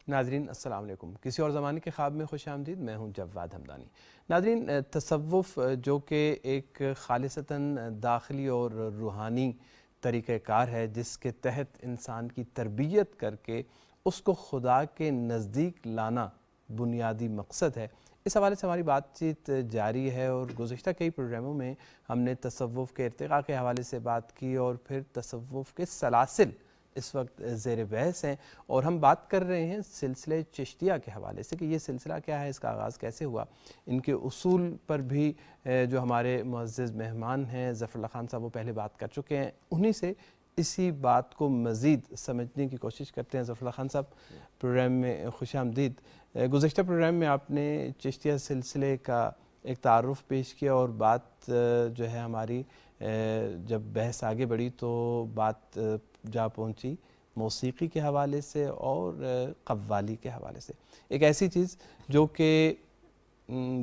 ناظرین السلام علیکم، کسی اور زمانے کے خواب میں خوش آمدید۔ میں ہوں جواد ہمدانی۔ ناظرین، تصوف جو کہ ایک خالصتاً داخلی اور روحانی طریقہ کار ہے، جس کے تحت انسان کی تربیت کر کے اس کو خدا کے نزدیک لانا بنیادی مقصد ہے، اس حوالے سے ہماری بات چیت جاری ہے اور گزشتہ کئی پروگراموں میں ہم نے تصوف کے ارتقاء کے حوالے سے بات کی اور پھر تصوف کے سلاسل اس وقت زیر بحث ہیں، اور ہم بات کر رہے ہیں سلسلہ چشتیہ کے حوالے سے کہ یہ سلسلہ کیا ہے، اس کا آغاز کیسے ہوا، ان کے اصول پر بھی جو ہمارے معزز مہمان ہیں ظفر اللہ خان صاحب وہ پہلے بات کر چکے ہیں، انہی سے اسی بات کو مزید سمجھنے کی کوشش کرتے ہیں۔ ظفر اللہ خان صاحب، پروگرام میں خوش آمدید۔ گزشتہ پروگرام میں آپ نے چشتیہ سلسلے کا ایک تعارف پیش کیا اور بات جو ہے ہماری جب بحث آگے بڑھی تو بات جا پہنچی موسیقی کے حوالے سے اور قوالی کے حوالے سے، ایک ایسی چیز جو کہ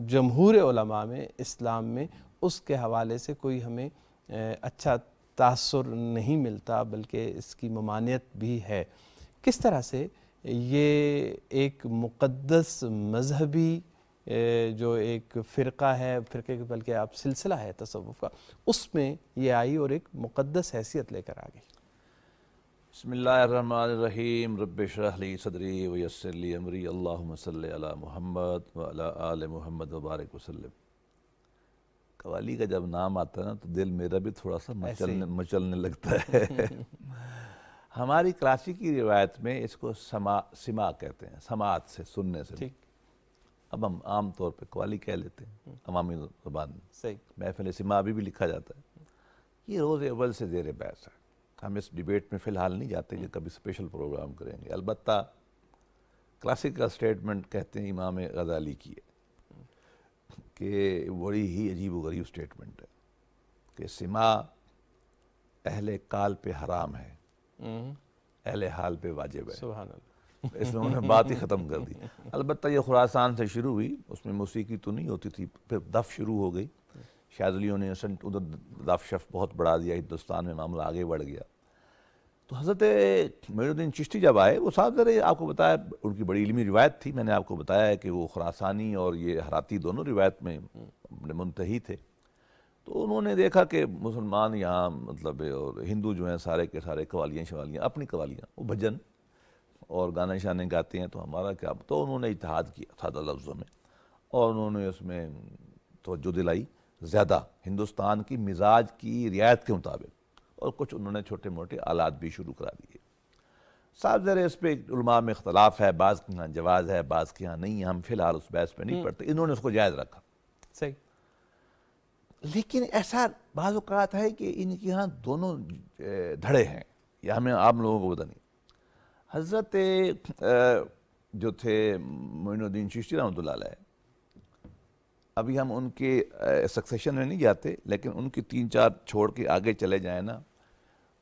جمہور علماء میں اسلام میں اس کے حوالے سے کوئی ہمیں اچھا تاثر نہیں ملتا، بلکہ اس کی ممانعت بھی ہے۔ کس طرح سے یہ ایک مقدس مذہبی جو ایک فرقہ ہے، فرقے بلکہ آپ سلسلہ ہے تصوف کا، اس میں یہ آئی اور ایک مقدس حیثیت لے کر آ گئی؟ بسم اللہ الرحمن الرحیم، رب اشرح لی صدری ویسر لی امری، اللہم صلی علی محمد وعلی آل محمد وبارک وسلم۔ قوالی کا جب نام آتا ہے نا تو دل میرا بھی تھوڑا سا مچلنے لگتا ہے۔ ہماری کلاسیکی روایت میں اس کو سماع کہتے ہیں، سماعت سے، سننے سے۔ اب ہم عام طور پہ قوالی کہہ لیتے ہیں عوامی زبان میں، محفل سماع بھی لکھا جاتا ہے۔ یہ روز اول سے زیر بحث ہے، ہم اس ڈیبیٹ میں فی الحال نہیں جاتے، یہ کبھی اسپیشل پروگرام کریں گے۔ البتہ کلاسیکل سٹیٹمنٹ کہتے ہیں امام غزالی کی ہے کہ بڑی ہی عجیب و غریب سٹیٹمنٹ ہے کہ سماع اہل کال پہ حرام ہے، اہل حال پہ واجب ہے۔ سبحان اللہ، اس میں انہوں نے بات ہی ختم کر دی۔ البتہ یہ خراسان سے شروع ہوئی، اس میں موسیقی تو نہیں ہوتی تھی، پھر دف شروع ہو گئی، شاذلیوں نے ادھر دف شف بہت بڑھا دیا، ہندوستان میں معاملہ آگے بڑھ گیا۔ تو حضرت معین الدین چشتی جب آئے، وہ صاحب ذرا آپ کو بتایا ان کی بڑی علمی روایت تھی، میں نے آپ کو بتایا ہے کہ وہ خراسانی اور یہ ہراتی دونوں روایت میں منتہی تھے۔ تو انہوں نے دیکھا کہ مسلمان یہاں مطلب اور ہندو جو ہیں سارے کے سارے قوالیاں شوالیاں، اپنی قوالیاں، وہ بھجن اور گانے شانے گاتے ہیں، تو ہمارا کیا؟ تو انہوں نے اتحاد کیا سادہ لفظوں میں، اور انہوں نے اس میں توجہ دلائی زیادہ ہندوستان کی مزاج کی رعایت کے مطابق، اور کچھ انہوں نے چھوٹے موٹے آلات بھی شروع کرا دیے۔ صاحب ذرا اس پہ علماء میں اختلاف ہے، بعض کے یہاں جواز ہے، بعض کے یہاں نہیں ہے، ہم فی الحال اس بحث پہ نہیں پڑھتے، انہوں نے اس کو جائز رکھا۔ صحیح۔ لیکن ایسا بعض اوقات ہے کہ ان کے یہاں دونوں دھڑے ہیں، یہ ہمیں عام لوگوں کو پتہ نہیں۔ حضرت جو تھے معین الدین چشتی رحمۃ اللہ علیہ، ابھی ہم ان کے سکسیشن میں نہیں جاتے، لیکن ان کی 3-4 چھوڑ کے آگے چلے جائیں نا،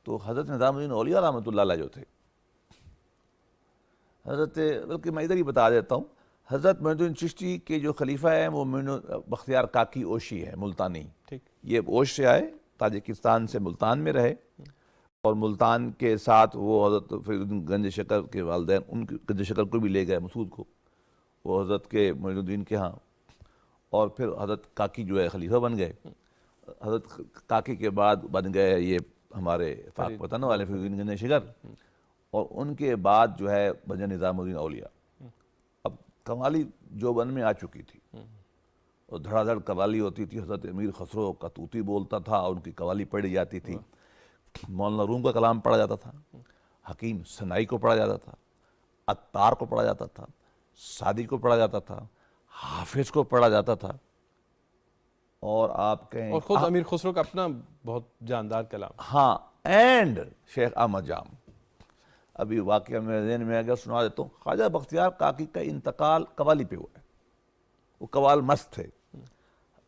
تو حضرت نظام الدین اولیاء رحمۃ اللہ علیہ جو تھے، حضرت، بلکہ میں ادھر ہی بتا دیتا ہوں، حضرت معین الدین چشتی کے جو خلیفہ ہیں وہ بختیار کاکی اوشی ہے، ملتانی۔ یہ اوش سے آئے، تاجکستان سے ملتان میں رہے، اور ملتان کے ساتھ وہ حضرت گنج شکر کے والدین، ان کے گنج شکر کو بھی لے گئے، مسعود کو، وہ حضرت کے معین الدین کے ہاں، اور پھر حضرت کاکی جو ہے خلیفہ بن گئے۔ حضرت کاکی کے بعد بن گئے یہ ہمارے پاک پتن والے فرید الدین گنج شکر، اور ان کے بعد جو ہے بن نظام الدین اولیاء۔ اب قوالی جوبن میں آ چکی تھی، اور دھڑا دھڑ قوالی ہوتی تھی، حضرت امیر خسرو کا طوطی بولتا تھا، اور ان کی قوالی پڑھی جاتی تھی، مولانا روم کا کلام پڑھا جاتا تھا، حکیم سنائی کو پڑھا جاتا تھا، عطار کو پڑھا جاتا تھا، سعدی کو پڑھا جاتا تھا، حافظ کو پڑھا جاتا تا، اور آپ کہیں اور خود امیر خسرو کا اپنا بہت جاندار کلام، ہاں، اینڈ شیخ احمد جام۔ ابھی واقعہ میرے ذہن میں اگر سنا دیتا ہوں، خواجہ بختیار کاکی کا انتقال قوالی پہ ہوا ہے، وہ قوال مست تھے۔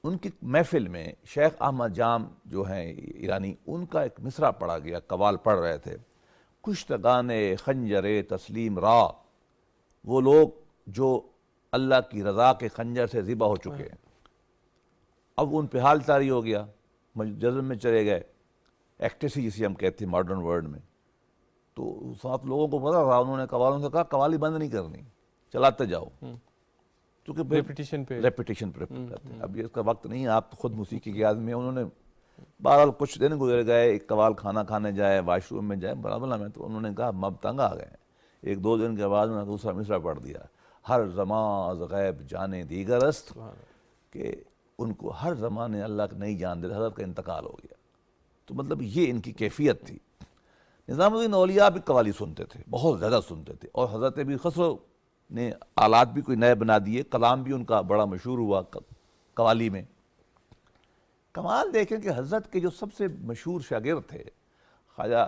ان کی محفل میں شیخ احمد جام جو ہیں ایرانی، ان کا ایک مصرع پڑھا گیا، قوال پڑھ رہے تھے، کشتگان خنجر تسلیم را، وہ لوگ جو اللہ کی رضا کے خنجر سے ذبح ہو چکے ہیں، اب ان پہ حال طاری ہو گیا، جذب میں چلے گئے، ایکٹیسی جسے ہم کہتے ہیں ماڈرن ورڈ میں، تو سات لوگوں کو پتا تھا، انہوں نے قوالوں سے کہا قوالی بند نہیں کرنی، چلاتے جاؤ، کیونکہ ریپیٹیشن پہ رہتے ہیں۔ اب یہ اس کا وقت نہیں ہے، آپ تو خود موسیقی کے آدمی ہیں۔ انہوں نے بہرحال کچھ دن گزر گئے، ایک قوال کھانا کھانے جائے، واش روم میں جائے، برابر میں، تو انہوں نے کہا اب تنگ آ گئے ہیں۔ ایک دو دن کے بعد انہوں نے دوسرا مصرع پڑھ دیا، ہر زمان از غیب جانے دیگر است، کہ ان کو ہر زمانے اللہ کا نہیں جان دے، حضرت کا انتقال ہو گیا۔ تو مطلب یہ ان کی کیفیت تھی۔ نظام الدین اولیاء بھی قوالی سنتے تھے، بہت زیادہ سنتے تھے، اور حضرت امیر خسرو نے آلات بھی کوئی نئے بنا دیے، کلام بھی ان کا بڑا مشہور ہوا قوالی میں۔ کمال دیکھیں کہ حضرت کے جو سب سے مشہور شاگرد تھے خواجہ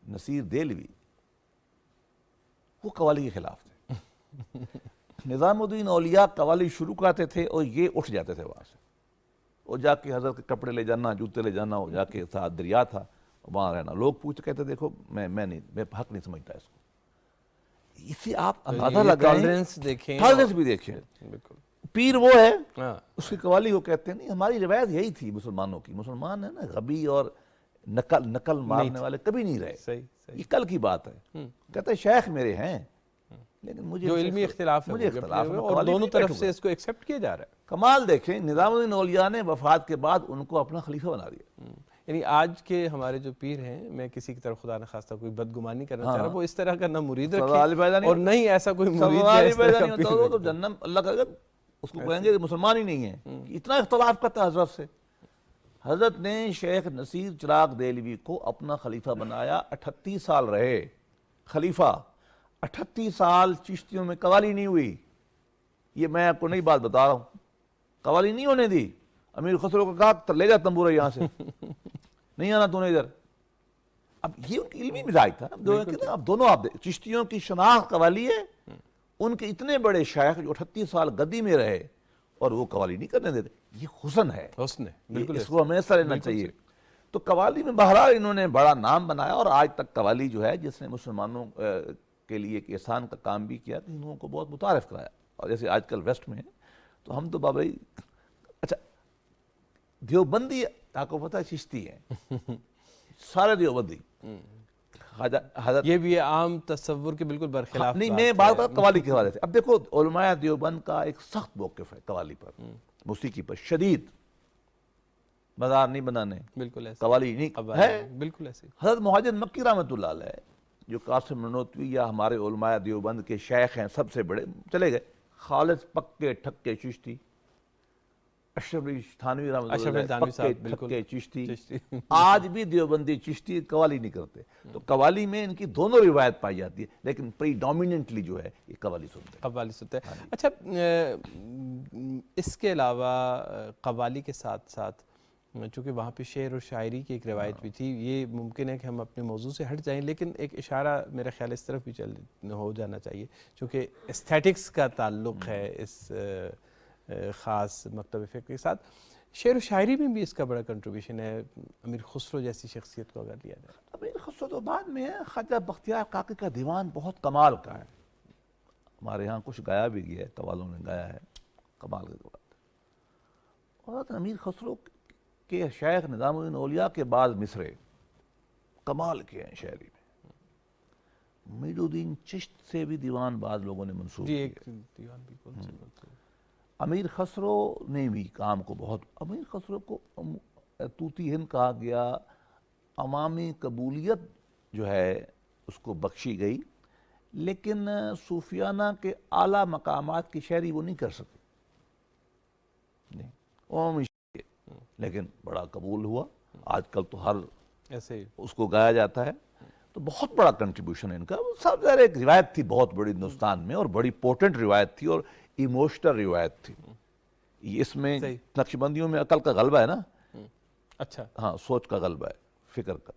نصیر دہلوی، وہ قوالی کے خلاف تھے۔ نظام الدین اولیاء قوالی شروع کرتے تھے اور یہ اٹھ جاتے تھے وہاں سے، اور جا کے حضرت کے کپڑے لے جانا، جوتے لے جانا، وہ جا کے ساتھ دریا تھا وہاں رہنا۔ لوگ پوچھتے کہتے دیکھو میں حق نہیں سمجھتا اس کو۔ اسی آپ اندازہ لگائیں، ٹالرنس دیکھیں، ٹالرنس بھی دیکھیں۔ بالکل پیر وہ ہے اس کی قوالی کو کہتے ہیں، نہیں ہماری روایت یہی تھی مسلمانوں کی۔ مسلمان ہے نا غبی اور نقل مارنے والے کبھی نہیں رہے، یہ کل کی بات ہے۔ کہتے ہیں شیخ میرے ہیں، لیکن مجھے جو علمی اختلاف ہے، مجھے اختلاف ہے، اور دونوں طرف سے اس کو ایکسیپٹ کیا جا رہا ہے۔ کمال دیکھیں، نظام الدین اولیاء نے وفات کے بعد ان کو اپنا خلیفہ بنا دیا۔ یعنی آج کے ہمارے جو پیر ہیں، میں کسی کی طرف خدا نخواستہ کوئی بدگمانی کرنا چاہ رہا، وہ اس طرح کا نہ مرید رکھیں، اور نہیں ایسا کوئی مرید تو جنم اللہ کا اس کو کہیں گے کہ مسلمان ہی نہیں ہے۔ اتنا اختلاف کرتا حضرت سے۔ حضرت نے شیخ نصیر چراغ دہلوی کو اپنا خلیفہ بنایا، 38 سال رہے خلیفہ۔ 38 سال چشتیوں میں قوالی نہیں ہوئی۔ یہ میں آپ کو نئی بات بتا رہا ہوں، قوالی نہیں ہونے دی۔ امیر خسرو کو کہا لے جا تنبورہ یہاں سے، نہیں آنا تو نے ادھر۔ اب یہ ان کی علمی مزاج تھا۔ اب دونوں آپ چشتیوں کی شناخت قوالی ہے، ان کے اتنے بڑے شیخ جو 38 سال گدی میں رہے اور وہ قوالی نہیں کرنے دیتے، یہ حسن ہے، اس کو ہمیں ایسا لینا چاہیے۔ تو قوالی میں بہرحال انہوں نے بڑا نام بنایا، اور آج تک قوالی جو ہے جس نے مسلمانوں کے لیے ایک احسان کا کام بھی کیا، کہ انہوں کو بہت متعارف کرایا۔ اور جیسے آج کل ویسٹ میں ہے تو ہم تو بابا اچھا دیوبندی آپ کو پتہ ہے چشتی ہیں، سارے دیوبندی، حضرت یہ بھی عام تصور کے بالکل برخلاف نہیں، میں بات کر قوالی کے حوالے سے۔ اب دیکھو علماء دیوبند کا ایک سخت موقف ہے قوالی پر، موسیقی پر، شدید، مزار نہیں بنانے، بالکل ایسے قوالی نہیں ہے، بالکل ایسے۔ حضرت مہاجر مکی رحمۃ اللہ علیہ جو قاسم نانوتوی یا ہمارے علماء دیوبند کے شیخ ہیں، سب سے بڑے، چلے گئے، خالص پکے ٹھکے چشتی۔ اشرف علی تھانوی رحمۃ اللہ علیہ پکے ٹھکے چشتی۔ آج بھی دیوبندی چشتی قوالی نہیں کرتے۔ تو قوالی میں ان کی دونوں روایت پائی جاتی ہے، لیکن پری ڈومیننٹلی جو ہے یہ قوالی سنتے ہیں، قوالی سنتے ہیں۔ اچھا، اس کے علاوہ قوالی کے ساتھ ساتھ چونکہ وہاں پہ شعر و شاعری کی ایک روایت بھی تھی، یہ ممکن ہے کہ ہم اپنے موضوع سے ہٹ جائیں، لیکن ایک اشارہ میرا خیال اس طرف بھی ہو جانا چاہیے، چونکہ ایستھیٹکس کا تعلق ہے اس خاص مکتب فکر کے ساتھ۔ شعر و شاعری میں بھی اس کا بڑا کنٹریبیوشن ہے، امیر خسرو جیسی شخصیت کو اگر لیا جائے۔ امیر خسرو تو بعد میں ہے، خواجہ بختیار کاکی کا دیوان بہت کمال کا ہے، ہمارے یہاں کچھ گایا بھی گیا ہے، قوالوں نے گایا ہے، کمال کی بات۔ اور امیر خسرو کے شیخ نظام الدین اولیاء کے بعد مصرے کمال کے ہیں شاعری میں۔ میر الدین چشت سے بھی دیوان بعض لوگوں نے منسوب کیا۔ امیر خسرو نے بھی کام کو بہت، امیر خسرو کو طوطی ہند کہا گیا، عوامی قبولیت جو ہے اس کو بخشی گئی، لیکن صوفیانہ کے اعلیٰ مقامات کی شاعری وہ نہیں کر سکے، نہیں، لیکن بڑا قبول ہوا۔ آج کل تو ہر ایسے اس کو گایا جاتا ہے، تو بہت بڑا کنٹریبیوشن ہے ان کا۔ سب ظاہر ایک روایت تھی بہت بڑی ہندوستان میں، اور بڑی پورٹنٹ روایت تھی اور ایموشنل روایت تھی۔ اس میں نقشبندیوں میں عقل کا غلبہ ہے نا، اچھا ہاں، سوچ کا غلبہ ہے، فکر کا،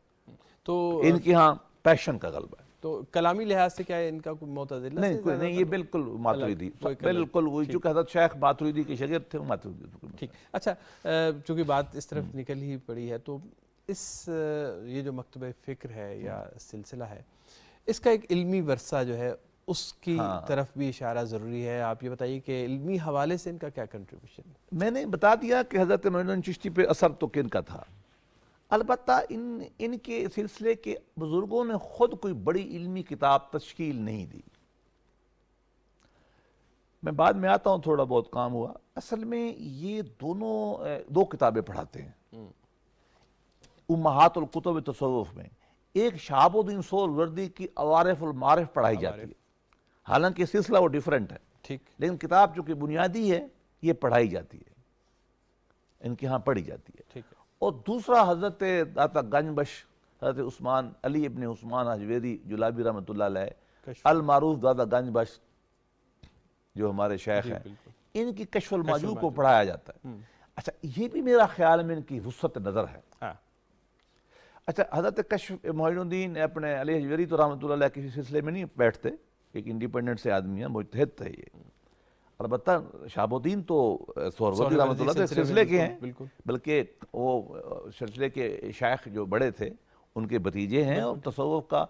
تو ان کی ہاں پیشن کا غلبہ ہے۔ تو کلامی لحاظ سے کیا ہے ان کا کوئی معتزلہ سے؟ نہیں، یہ بالکل ماتریدی، بالکل وہی، چونکہ حضرت شیخ ماتریدی کے شاگرد تھے، ماتریدی۔ ٹھیک، اچھا، چونکہ بات اس طرف نکل ہی پڑی ہے، تو یہ جو مکتبہ فکر ہے یا سلسلہ ہے، اس کا ایک علمی ورثہ جو ہے اس کی طرف بھی اشارہ ضروری ہے۔ آپ یہ بتائیے کہ علمی حوالے سے ان کا کیا کنٹریبیوشن ہے؟ میں نے بتا دیا کہ حضرت معین الدین چشتی پہ اثر تو کن کا تھا۔ البتہ ان کے سلسلے کے بزرگوں نے خود کوئی بڑی علمی کتاب تشکیل نہیں دی. میں بعد میں آتا ہوں، تھوڑا بہت کام ہوا. اصل میں یہ دونوں دو کتابیں پڑھاتے ہیں امہات الکتب تصوف میں. ایک شہاب الدین سہروردی کی عوارف المعارف پڑھائی جاتی ہے، حالانکہ سلسلہ وہ ڈیفرنٹ ہے، ٹھیک، لیکن کتاب چونکہ بنیادی ہے یہ پڑھائی جاتی ہے، ان کے ہاں پڑھی جاتی ہے. ٹھیک ہے. اور دوسرا حضرت داتا گنج بخش حضرت عثمان علی ابن عثمان حجویری جلابی رحمۃ اللہ علیہ المعروف داتا گنج بخش جو ہمارے شیخ ہیں، ان کی کشف الماجوب کو پڑھایا جاتا ہے. اچھا، یہ بھی میرا خیال میں ان کی وسعت نظر ہے. اچھا، حضرت کشف معین الدین اپنے علی حجویری تو رحمۃ اللہ علیہ کسی سلسلے میں نہیں بیٹھتے، ایک انڈیپینڈنٹ سے آدمی ہیں، مجتہد تھے یہ. البتہ شہاب الدین تو سہروردی رحمۃ اللہ علیہ سلسلے کے ہیں، بلکہ وہ سلسلے کے شیخ جو بڑے تھے ان کے بھتیجے ہیں، اور تصوف کا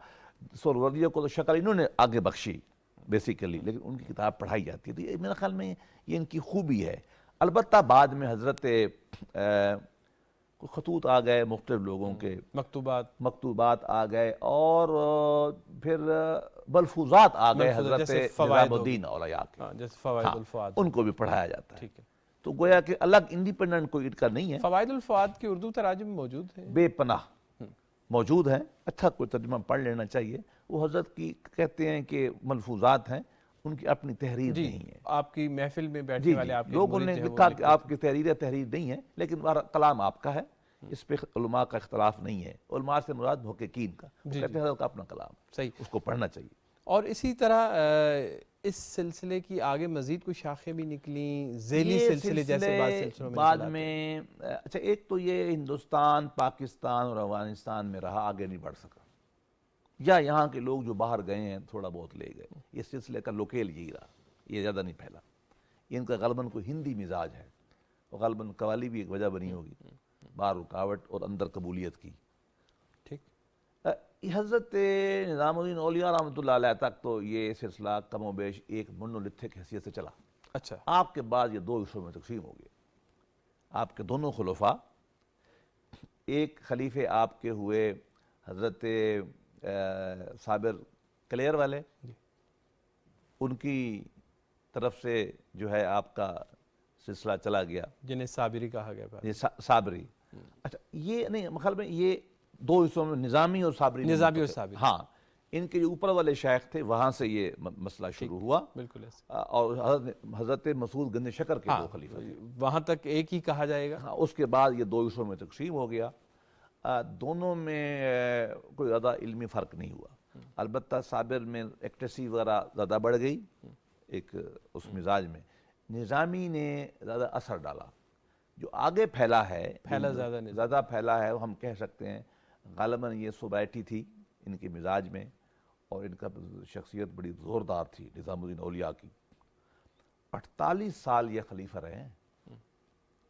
سہروردیوں کو تو شکل انہوں نے آگے بخشی بیسیکلی، لیکن ان کی کتاب پڑھائی جاتی ہے. تو یہ میرے خیال میں یہ ان کی خوبی ہے. البتہ بعد میں حضرت خطوط آ گئے مختلف لوگوں کے، مکتوبات آ گئے، اور پھر ملفوظات آ گئے حضرت نظام الدین اولیاء کے، جیسے فوائد الفؤاد، ان کو بھی پڑھایا جاتا ہے. تو گویا کہ الگ انڈیپینڈنٹ کوئی ان کا نہیں ہے. فوائد الفؤاد کی اردو تراجم موجود ہیں، بے پناہ موجود ہیں. اچھا کوئی ترجمہ پڑھ لینا چاہیے. وہ حضرت کی کہتے ہیں کہ ملفوظات ہیں، ان کی اپنی تحریر نہیں ہے. آپ کی محفل میں بیٹھنے والے آپ کے لوگوں نے لکھا کہ آپ کی تحریر نہیں ہے، لیکن کلام آپ کا ہے، اس پہ علماء کا اختلاف نہیں ہے. علماء سے مراد محققین کا، کہتے ہیں حضرت کا اپنا کلام، صحیح، اس کو پڑھنا چاہیے. اور اسی طرح اس سلسلے کی آگے مزید کچھ شاخیں بھی نکلیں، ذیلی سلسلے جیسے بعض سلسلوں میں بعد میں. اچھا، ایک تو یہ ہندوستان، پاکستان اور افغانستان میں رہا، آگے نہیں بڑھ سکا، یا یہاں کے لوگ جو باہر گئے ہیں تھوڑا بہت لے گئے. یہ سلسلے کا لوکیل یہی رہا، یہ زیادہ نہیں پھیلا. ان کا غالباً کوئی ہندی مزاج ہے، اور غالباً قوالی بھی ایک وجہ بنی ہوگی، باہر رکاوٹ اور اندر قبولیت کی. ٹھیک، حضرت نظام الدین اولیاء رحمۃ اللہ علیہ تک تو یہ سلسلہ کم و بیش ایک مونولتھک حیثیت سے چلا. اچھا، آپ کے بعد یہ دو حصوں میں تقسیم ہو گئے. آپ کے دونوں خلفاء، ایک خلیفے آپ کے ہوئے حضرت صابر کلیر والے، ان کی طرف سے جو ہے آپ کا سلسلہ چلا گیا، جنہیں صابری کہا گیا. یہ صابری. اچھا، یہ نہیں مخالف میں یہ دو حصوں میں نظامی اور صابری. نظامی اور صابری، ہاں. ان کے جو اوپر والے شیخ تھے وہاں سے یہ مسئلہ شروع ہوا، بالکل. اور حضرت مسعود گنج شکر کے دو خلیفہ تھے، وہاں تک ایک ہی کہا جائے گا. اس کے بعد یہ دو حصوں میں تقسیم ہو گیا. دونوں میں کوئی زیادہ علمی فرق نہیں ہوا. البتہ صابر میں ایکٹیسی وغیرہ زیادہ بڑھ گئی ایک اس مزاج میں. نظامی نے زیادہ اثر ڈالا. جو آگے پھیلا ہے، زیادہ پھیلا ہے، ہم کہہ سکتے ہیں غالباً یہ سوبائٹی تھی ان کے مزاج میں، اور ان کا شخصیت بڑی زوردار تھی نظام الدین اولیاء کی. 48 سال یہ خلیفہ رہے ہیں،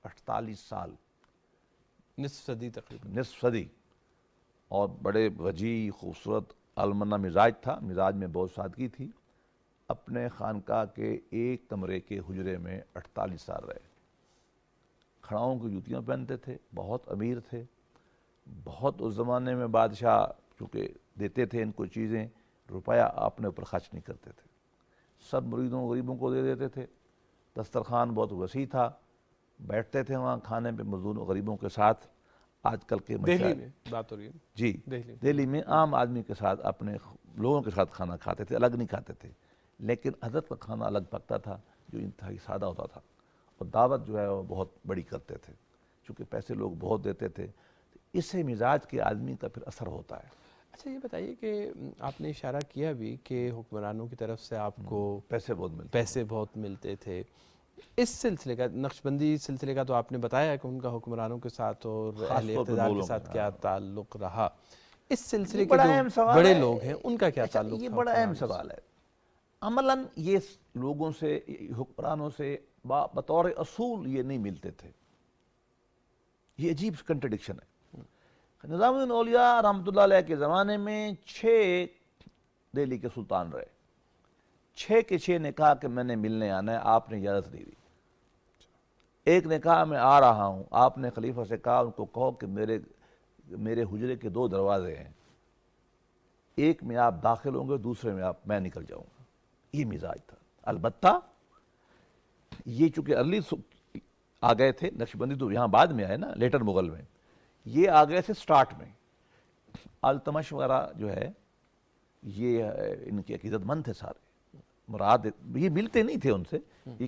48 سال، نصف صدی تقریباً، نصف صدی. اور بڑے وجیح، خوبصورت، المنہ مزاج تھا. مزاج میں بہت سادگی تھی. اپنے خانقاہ کے ایک کمرے کے حجرے میں 48 سال رہے. کھڑاؤں کی جوتیاں پہنتے تھے، بہت امیر تھے. بہت اس زمانے میں بادشاہ چونکہ دیتے تھے ان کو چیزیں، روپیہ اپنے اوپر خرچ نہیں کرتے تھے، سب مریدوں غریبوں کو دے دیتے تھے. دسترخوان بہت وسیع تھا. بیٹھتے تھے وہاں کھانے پہ مزدوروں غریبوں کے ساتھ. آج کل کے دہلی میں بات ہو رہی ہے، جی دہلی میں عام آدمی کے ساتھ، اپنے لوگوں کے ساتھ کھانا کھاتے تھے، الگ نہیں کھاتے تھے. لیکن حضرت کا کھانا الگ پکتا تھا جو انتہائی سادہ ہوتا تھا. اور دعوت جو ہے وہ بہت بڑی کرتے تھے، چونکہ پیسے لوگ بہت دیتے تھے. اس سے مزاج کے آدمی کا پھر اثر ہوتا ہے. اچھا، یہ بتائیے کہ آپ نے اشارہ کیا بھی کہ حکمرانوں کی طرف سے آپ کو پیسے بہت ملتے تھے. اس سلسلے کا، نقشبندی سلسلے کا تو آپ نے بتایا کہ ان کا حکمرانوں کے ساتھ اور اہل اقتدار کے ساتھ کیا تعلق رہا. اس سلسلے کے جو بڑے لوگ ہیں ان کا کیا تعلق تھا؟ یہ بڑا اہم سوال ہے. عملاً یہ لوگوں سے، حکمرانوں سے بطور اصول یہ نہیں ملتے تھے. یہ عجیب کنٹرڈکشن ہے. نظام الدین اولیاء رحمۃ اللہ علیہ کے زمانے میں 6 دہلی کے سلطان رہے. 6 کے 6 نے کہا کہ میں نے ملنے آنا ہے، آپ نے اجازت نہیں دی. ایک نے کہا میں آ رہا ہوں، آپ نے خلیفہ سے کہا ان کو کہو کہ میرے میرے حجرے کے 2 دروازے ہیں، ایک میں آپ داخل ہوں گے، دوسرے میں میں نکل جاؤں گا. یہ مزاج تھا. البتہ یہ چونکہ ارلی آ گئے تھے، نقشبندی تو یہاں بعد میں آئے نا، لیٹر مغل میں، یہ آ گئے تھے سٹارٹ میں. التمش وغیرہ جو ہے یہ ان کے عقیدت مند تھے سارے. مراد یہ ملتے نہیں تھے ان سے،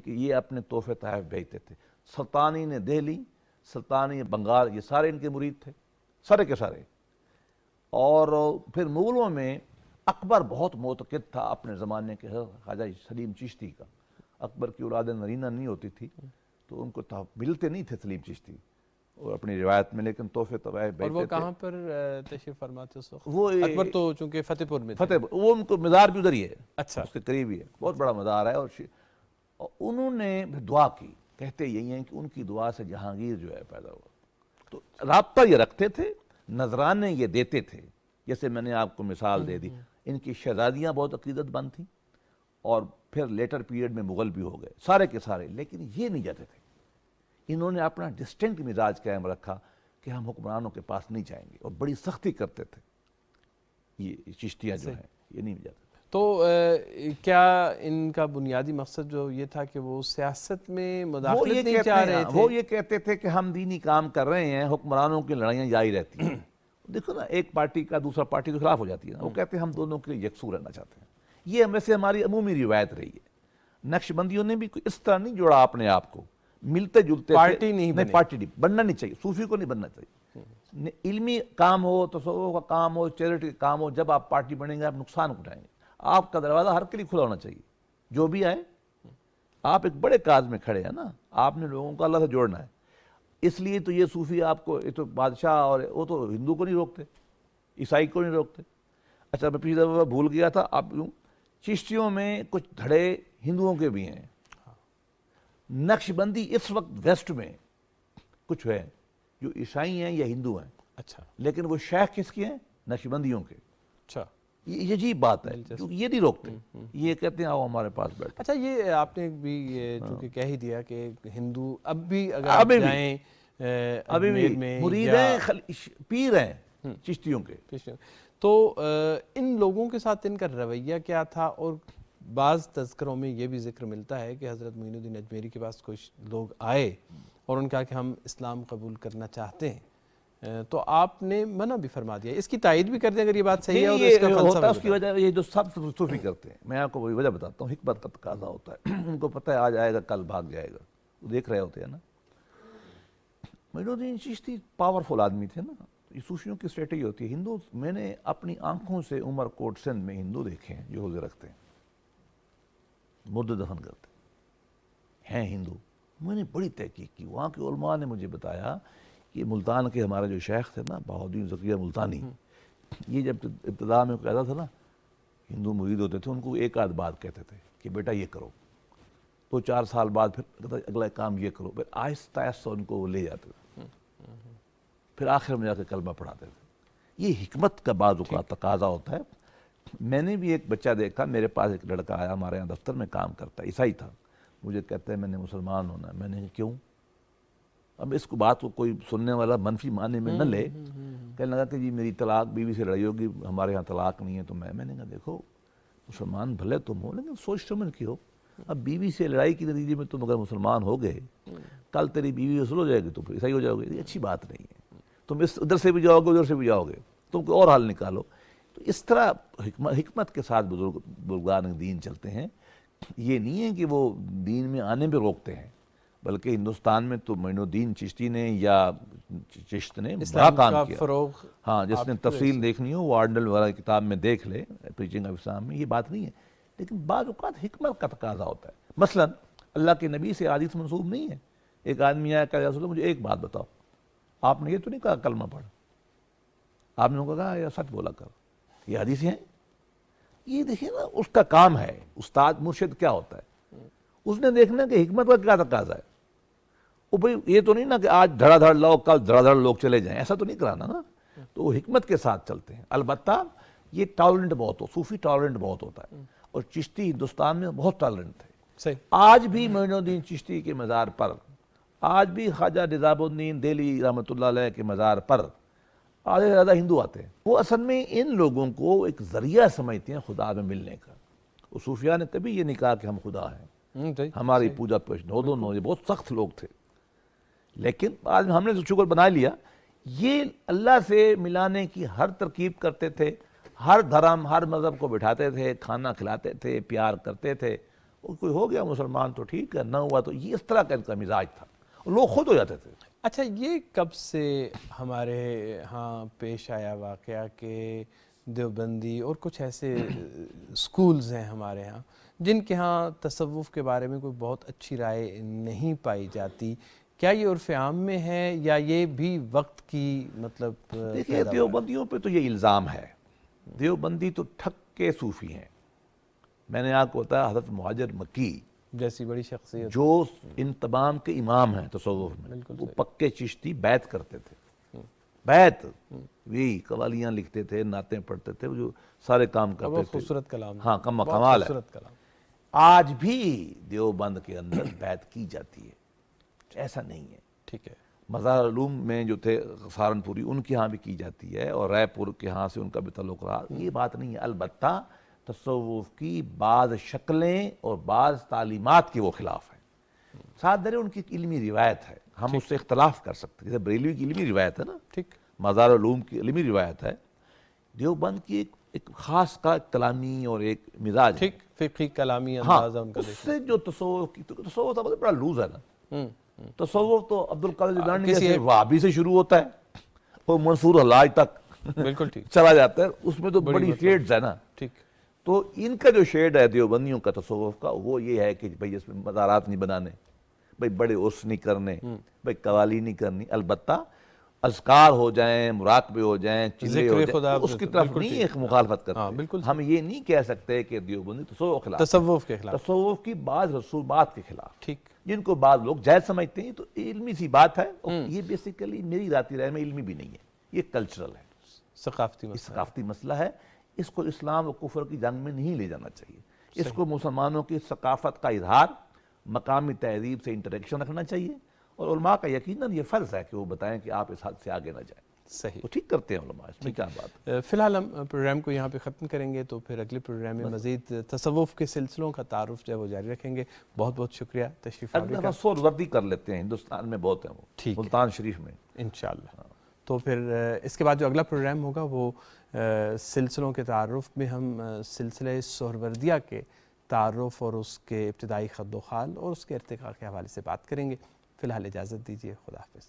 یہ اپنے تحفے تحائف بھیجتے تھے. سلطانی نے دہلی، سلطانی بنگال، یہ سارے ان کے مرید تھے، سارے کے سارے. اور پھر مغلوں میں اکبر بہت معتقد تھا اپنے زمانے کے خواجہ سلیم چشتی کا. اکبر کی اولاد نرینہ نہیں ہوتی تھی تو ان کو ملتے نہیں تھے سلیم چشتی اور اپنی روایت میں، لیکن تحفے تحائف بھیجتے تھے. اور وہ کہاں پر تشریف فرماتے اس وقت؟ وہ اکبر تو چونکہ فتح پور میں تھے. وہ ان کو مزار بھی ادھر ہی ہے، اچھا، اس کے قریب ہی ہے، بہت بڑا مزار ہے. اور انہوں نے دعا کی، کہتے یہی ہیں کہ ان کی دعا سے جہانگیر جو ہے پیدا ہوا. تو رابطہ یہ رکھتے تھے، نذرانے یہ دیتے تھے. جیسے میں نے آپ کو مثال دے دی، ان کی شہزادیاں بہت عقیدت مند تھیں، اور پھر لیٹر پیریڈ میں مغل بھی ہو گئے سارے کے سارے. لیکن یہ نہیں جاتے تھے، انہوں نے اپنا ڈسٹنکٹ مزاج قائم رکھا کہ ہم حکمرانوں کے پاس نہیں جائیں گے، اور بڑی سختی کرتے تھے. یہ چشتیاں جو ہیں یہ نہیں جاتے. تو کیا ان کا بنیادی مقصد جو یہ تھا کہ وہ سیاست میں مداخلت نہیں چاہ رہے تھے؟ وہ یہ کہتے تھے کہ ہم دینی کام کر رہے ہیں، حکمرانوں کی لڑائیاں جاری رہتی ہیں. دیکھو نا، ایک پارٹی کا دوسرا پارٹی تو خلاف ہو جاتی ہے نا. وہ کہتے ہیں ہم دونوں کے لیے یکسو رہنا چاہتے ہیں. یہ ہم سے ہماری عمومی روایت رہی ہے. نقشبندیوں نے بھی اس طرح نہیں جوڑا اپنے آپ کو، ملتے جلتے پارٹی نہیں پارٹی نہیں بننا نہیں چاہیے، صوفی کو نہیں بننا چاہیے. علمی کام ہو، تصوف کا کام ہو، چیریٹی کا کام ہو، جب آپ پارٹی بنیں گے آپ نقصان اٹھائیں گے. آپ کا دروازہ ہر کے لیے کھلا ہونا چاہیے، جو بھی آئے. آپ ایک بڑے کاز میں کھڑے ہیں نا، آپ نے لوگوں کو اللہ سے جوڑنا ہے. اس لیے تو یہ صوفی آپ کو، یہ تو بادشاہ اور وہ تو ہندو کو نہیں روکتے، عیسائی کو نہیں روکتے. اچھا میں پچھلی دفعہ بھول گیا تھا، آپ چشتیوں میں کچھ دھڑے ہندوؤں کے بھی ہیں. نقشبندی اس وقت ویسٹ میں کچھ ہے جو عیسائی ہیں یا ہندو ہیں. اچھا، لیکن وہ شیخ کس کے ہیں؟ نقشبندیوں کے. اچھا، یہ عجیب بات ہے، کیونکہ یہ نہیں روکتے، یہ کہتے ہیں آؤ ہمارے پاس بیٹھو. اچھا، یہ آپ نے بھی چونکہ کہہ ہی دیا کہ ہندو اب بھی اگر آپ جائیں ابھی بھی مرید ہیں، پیر ہیں چشتیوں کے. تو ان لوگوں کے ساتھ ان کا رویہ کیا تھا؟ اور بعض تذکروں میں یہ بھی ذکر ملتا ہے کہ حضرت معین الدین اجمیری کے پاس کچھ لوگ آئے اور ان کہا کہ ہم اسلام قبول کرنا چاہتے ہیں، تو آپ نے منع بھی فرما دیا. اس کی تائید بھی کر دیں اگر یہ بات صحیح ہے. اور اس کا فلسفہ اس کی وجہ یہ جو سب صوفی کرتے ہیں، میں آپ کو وہی وجہ بتاتا ہوں، حکمت کا تقاضا ہوتا ہے. ان کو پتہ ہے آج آئے گا کل بھاگ جائے گا، وہ دیکھ رہے ہوتے ہیں نا. معین الدین چشتی پاورفل آدمی تھے نا. یہ صوفیوں کی اسٹریٹجی ہوتی ہے. ہندو میں نے اپنی آنکھوں سے عمر کوٹ سندھ میں ہندو دیکھے ہیں جو روزے رکھتے ہیں، مردے دفن کرتے ہیں ہندو. میں نے بڑی تحقیق کی، وہاں کے علماء نے مجھے بتایا کہ ملتان کے ہمارے جو شیخ تھے نا، بہاؤالدین زکریا ملتانی، یہ جب ابتدا میں کہتا تھا نا، ہندو مرید ہوتے تھے، ان کو ایک آدھ بات کہتے تھے کہ بیٹا یہ کرو. 2-4 سال بعد پھر کہتا اگلا کام یہ کرو. پھر آہستہ آہستہ ان کو وہ لے جاتے تھے، پھر آخر میں جا کے کلمہ پڑھاتے تھے. یہ حکمت کا بعض اوقات تقاضا ہوتا ہے. میں نے بھی ایک بچہ دیکھا، میرے پاس ایک لڑکا آیا، ہمارے یہاں دفتر میں کام کرتا ہے، عیسائی تھا. مجھے کہتا ہے میں نے مسلمان ہونا ہے. میں نے کہا کیوں؟ اب اس کو بات کو کوئی سننے والا منفی معنی میں نہ لے. کہنے لگا کہ جی میری طلاق بیوی سے لڑائی ہوگی، ہمارے یہاں طلاق نہیں ہے. تو میں نے کہا دیکھو مسلمان بھلے تم ہو لیکن سوچ سمجھ کے ہو. اب بیوی سے لڑائی کے نتیجے میں تم اگر مسلمان ہو گئے، کل تیری بیوی اصل ہو جائے گی تو پھر عیسائی ہو جاؤ گے. یہ اچھی بات نہیں ہے. تم اس ادھر سے بھی جاؤ گے ادھر سے بھی جاؤ گے، تم کوئی اور حل نکالو. تو اس طرح حکمت کے ساتھ بزرگان دین چلتے ہیں. یہ نہیں ہے کہ وہ دین میں آنے پہ روکتے ہیں، بلکہ ہندوستان میں تو معین الدین چشتی نے یا چشت نے بڑا کام کیا. ہاں، جس نے تفصیل دیکھنی ہو وہ آرڈنل وغیرہ کی کتاب میں دیکھ لے، پریچنگ آف اسلام میں. یہ بات نہیں ہے، لیکن بعض اوقات حکمت کا تقاضا ہوتا ہے. مثلا اللہ کے نبی سے حدیث منسوب نہیں ہے. ایک آدمی آیا کہ یا رسول اللہ مجھے ایک بات بتاؤ، آپ نے یہ تو نہیں کہا کلمہ پڑھ، آپ نے کہا یا سچ بولا کر. یہ حدیثیں ہیں. یہ دیکھیں نا، اس کا کام ہے. استاد مرشد کیا ہوتا ہے؟ اس نے دیکھنا کہ حکمت کا کیا تقاضا ہے. وہ بھئی یہ تو نہیں نا کہ آج دھڑا دھڑ لوگ کل دھڑا دھڑ لوگ چلے جائیں، ایسا تو نہیں کرانا نا. تو وہ حکمت کے ساتھ چلتے ہیں. البتہ یہ ٹالرنٹ بہت صوفی ٹالرنٹ بہت ہوتا ہے، اور چشتی ہندوستان میں بہت ٹالرنٹ تھے. آج بھی معین الدین چشتی کے مزار پر، آج بھی خواجہ نظام الدین دہلی رحمۃ اللہ علیہ کے مزار پر آدھے سے زیادہ ہندو آتے ہیں. وہ اصل میں ان لوگوں کو ایک ذریعہ سمجھتے ہیں خدا میں ملنے کا. صوفیاء نے کبھی یہ نہیں کہا کہ ہم خدا ہیں, ہماری پوجا پیش نو, یہ بہت سخت لوگ تھے. لیکن آج ہم نے تو شکر بنا لیا. یہ اللہ سے ملانے کی ہر ترکیب کرتے تھے, ہر دھرم ہر مذہب کو بٹھاتے تھے, کھانا کھلاتے تھے, پیار کرتے تھے. کوئی ہو گیا مسلمان تو ٹھیک ہے, نہ ہوا تو یہ اس طرح کا ان کا مزاج تھا. لوگ خود ہو جاتے تھے. اچھا, یہ کب سے ہمارے ہاں پیش آیا واقعہ کہ دیوبندی اور کچھ ایسے سکولز ہیں ہمارے ہاں جن کے ہاں تصوف کے بارے میں کوئی بہت اچھی رائے نہیں پائی جاتی؟ کیا یہ عرف عام میں ہے یا یہ بھی وقت کی مطلب دیکھیے دیوبندیوں پہ تو یہ الزام ہے, دیوبندی تو ٹھک کے صوفی ہیں. میں نے آپ کو بتایا حضرت مہاجر مکی جیسی بڑی شخصیت جو ان تمام کے امام ہیں تصوف میں, وہ پکے چشتی بیعت کرتے تھے. بیعت وہی قوالیاں لکھتے تھے, نعتیں پڑھتے تھے, جو سارے کام کرتے تھے. خوبصورت کلام, ہاں کمال ہے. آج بھی دیوبند کے اندر بیعت کی جاتی ہے, ایسا نہیں ہے. ٹھیک ہے. مزار علوم میں جو تھے سہارنپوری, ان کے ہاں بھی کی جاتی ہے, اور رائے پور کے ہاں سے ان کا بھی تعلق رہا. یہ بات نہیں ہے. البتہ تصوف کی بعض شکلیں اور بعض تعلیمات کے وہ خلاف ہیں. ساتھ درے ان کی علمی روایت ہے, ہم اس سے اختلاف کر سکتے ہیں. جیسے بریلوی کی علمی روایت ہے نا, ٹھیک, مزار علوم کی علمی روایت ہے. دیوبند کی ایک خاص کا کلامی اور ایک مزاج ہے, فقہی کلامی انداز ان کا. اس سے جو تصوف کی, تصوف تو بڑا لوز ہے نا. تصوف تو عبدالقادر جیلانی جیسے وہابی سے شروع ہوتا ہے, وہ منصور حلاج تک بالکل ٹھیک چلا جاتا ہے. اس میں تو بڑی شیڈز ہے نا. ٹھیک. تو ان کا جو شیڈ ہے دیوبندیوں کا تصوف کا, وہ یہ ہے کہ بھئی اس میں مزارات نہیں بنانے, بھئی بڑے عرس نہیں کرنے, بھئی قوالی نہیں کرنی. البتہ اذکار ہو جائیں, مراقبے ہو جائیں, چلے ہو جائیں, اس کی طرف نہیں ایک مخالفت کرتے. ہم یہ نہیں کہہ سکتے کہ دیوبندی تصوف کے خلاف, تصوف کی بعض رسومات کے خلاف, ٹھیک, جن کو بعض لوگ جائز سمجھتے ہیں. تو علمی سی بات ہے. یہ بیسیکلی میری ذاتی رائے میں علمی بھی نہیں ہے, یہ کلچرل ہے, ثقافتی مسئلہ ہے. اس کو اسلام و کفر کی جنگ میں نہیں لے جانا چاہیے. اس کو مسلمانوں کی ثقافت کا اظہار, مقامی تہذیب سے انٹریکشن رکھنا چاہیے. اور علماء کا یقیناً یہ فرض ہے کہ وہ بتائیں کہ آپ اس حد سے آگے نہ جائیں. صحیح, تو ٹھیک کرتے ہیں علماء, اس میں کیا بات. فی الحال ہم پروگرام کو یہاں پہ ختم کریں گے, تو پھر اگلے پروگرام میں مزید تصوف کے سلسلوں کا تعارف جو ہے وہ جاری رکھیں گے. بہت بہت شکریہ تشریف آوری کا. سور وردی کر لیتے ہیں, ہندوستان میں بہت ہیں وہ, ٹھیک, ملتان شریف میں انشاءاللہ. تو پھر اس کے بعد جو اگلا پروگرام ہوگا وہ سلسلوں کے تعارف میں ہم سلسلہ سہروردیہ کے تعارف اور اس کے ابتدائی خد و خال اور اس کے ارتقاء کے حوالے سے بات کریں گے. فی الحال اجازت دیجیے, خدا حافظ.